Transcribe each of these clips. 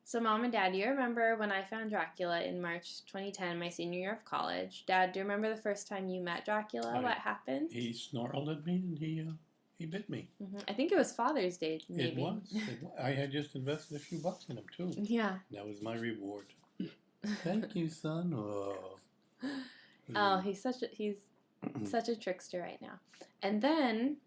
So, Mom and Dad, do you remember when I found Dracula in March 2010, my senior year of college? Dad, do you remember the first time you met Dracula? I What happened? He snarled at me and he bit me. I think it was Father's Day, It maybe. was. I had just invested a few bucks in him too. Yeah. That was my reward. Thank you, son. Oh, Oh, he's such a trickster right now. And then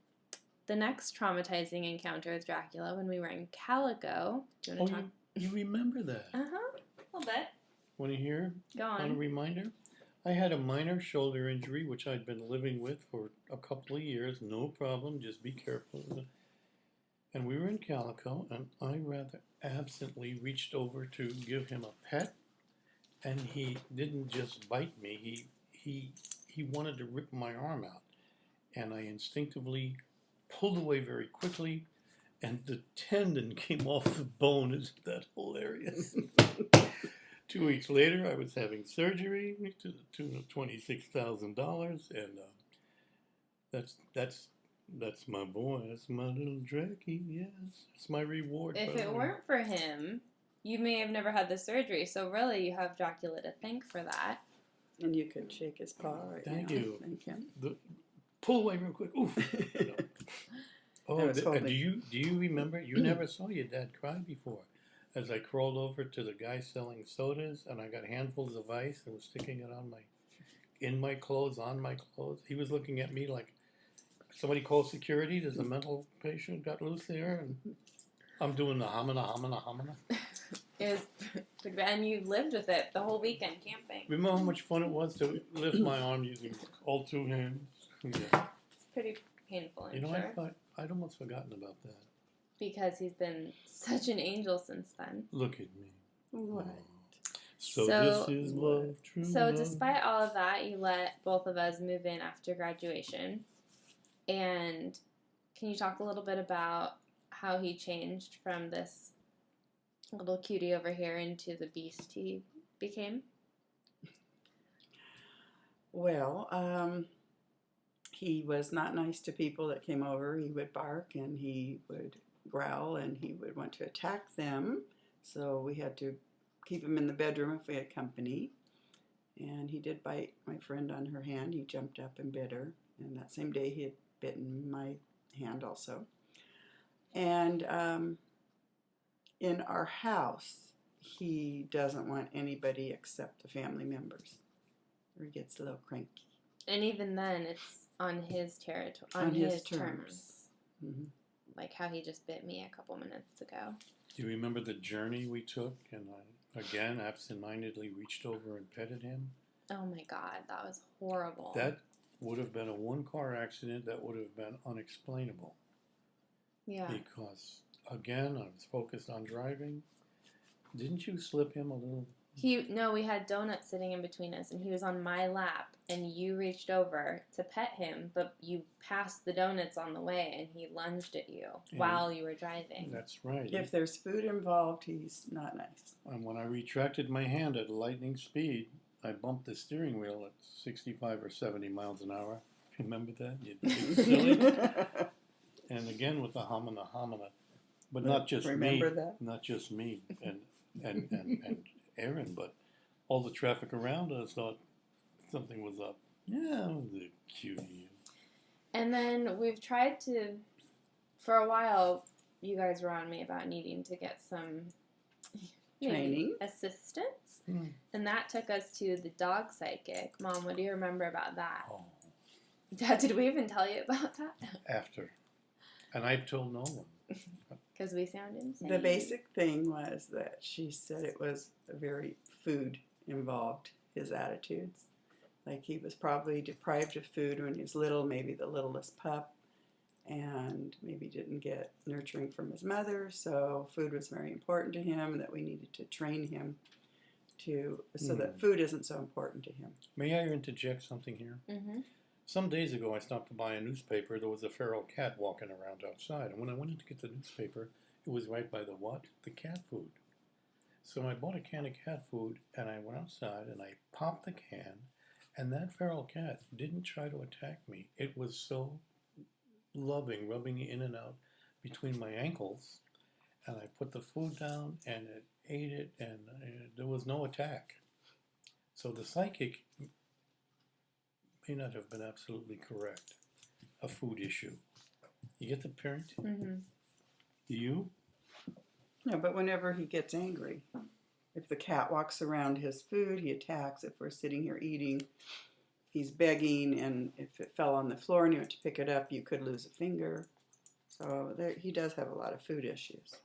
the next traumatizing encounter with Dracula when we were in Calico. Do you want to talk? You remember that? A little bit. Want to hear? Go Want a on. reminder? I had a minor shoulder injury, which I'd been living with for a couple of years. No problem. Just be careful. And we were in Calico, and I rather absently reached over to give him a pet, and he didn't just bite me. He wanted to rip my arm out, and I instinctively pulled away very quickly, and the tendon came off the bone. Isn't that hilarious? 2 weeks later, I was having surgery to the tune of $26,000, and that's my boy. That's my little Dracky. Yes, it's my reward. If it weren't for him, you may have never had the surgery. So really, you have Dracula to thank for that. And you could shake his paw right Thank now. you. Thank him. Pull away real quick. Oof. Oh, do you remember? You never saw your dad cry before. As I crawled over to the guy selling sodas, and I got handfuls of ice and was sticking it in my clothes, on my clothes. He was looking at me like, somebody called security. There's a mental patient got loose there, and I'm doing the hamana. And you lived with it the whole weekend camping. Remember how much fun it was to lift my arm using all two hands? Yeah. It's pretty painful, I'm sure. I'd almost forgotten about that. Because he's been such an angel since then. Look at me. What? So this is love, true So love. despite all of that, you let both of us move in after graduation. And can you talk a little bit about how he changed from this little cutie over here into the beast he became? Well, he was not nice to people that came over. He would bark and he would growl and he would want to attack them. So we had to keep him in the bedroom if we had company. And he did bite my friend on her hand. He jumped up and bit her. And that same day he had bitten my hand also. And in our house, he doesn't want anybody except the family members. Or he gets a little cranky. And even then, it's on his territory, on his terms. Mm-hmm. Like how he just bit me a couple minutes ago. Do you remember the journey we took? And I, again, absentmindedly reached over and petted him. Oh my God, that was horrible. That would have been a one-car accident that would have been unexplainable. Yeah. Because, again, I was focused on driving. Didn't you slip him a little? No, we had donuts sitting in between us, and he was on my lap, and you reached over to pet him, but you passed the donuts on the way, and he lunged at you while you were driving. That's right. If there's food involved, he's not nice. And when I retracted my hand at lightning speed, I bumped the steering wheel at 65 or 70 miles an hour. Remember that? You big silly. And again with the hamana. But not just Remember me. That? Not just me and Aaron, but all the traffic around us thought something was up. Yeah, it was a cutie. And then we've tried to, for a while, you guys were on me about needing to get some training assistance. And that took us to the dog psychic. Mom, what do you remember about that? Oh. Dad, did we even tell you about that? After. And I've told no one. Because we sound insane. The basic thing was that she said it was very food involved, his attitudes. Like he was probably deprived of food when he was little, maybe the littlest pup, and maybe didn't get nurturing from his mother, so food was very important to him, and that we needed to train him so that food isn't so important to him. May I interject something here? Mm-hmm. Some days ago, I stopped to buy a newspaper. There was a feral cat walking around outside. And when I went in to get the newspaper, it was right by the what? The cat food. So I bought a can of cat food, and I went outside, and I popped the can, and that feral cat didn't try to attack me. It was so loving, rubbing in and out between my ankles. and I put the food down, and it ate it, and there was no attack. So the psychic may not have been absolutely correct. A food issue. You get the point? Mm-hmm. You? No, but whenever he gets angry, if the cat walks around his food, he attacks. If we're sitting here eating, he's begging, and if it fell on the floor and you went to pick it up, you could lose a finger. So he does have a lot of food issues.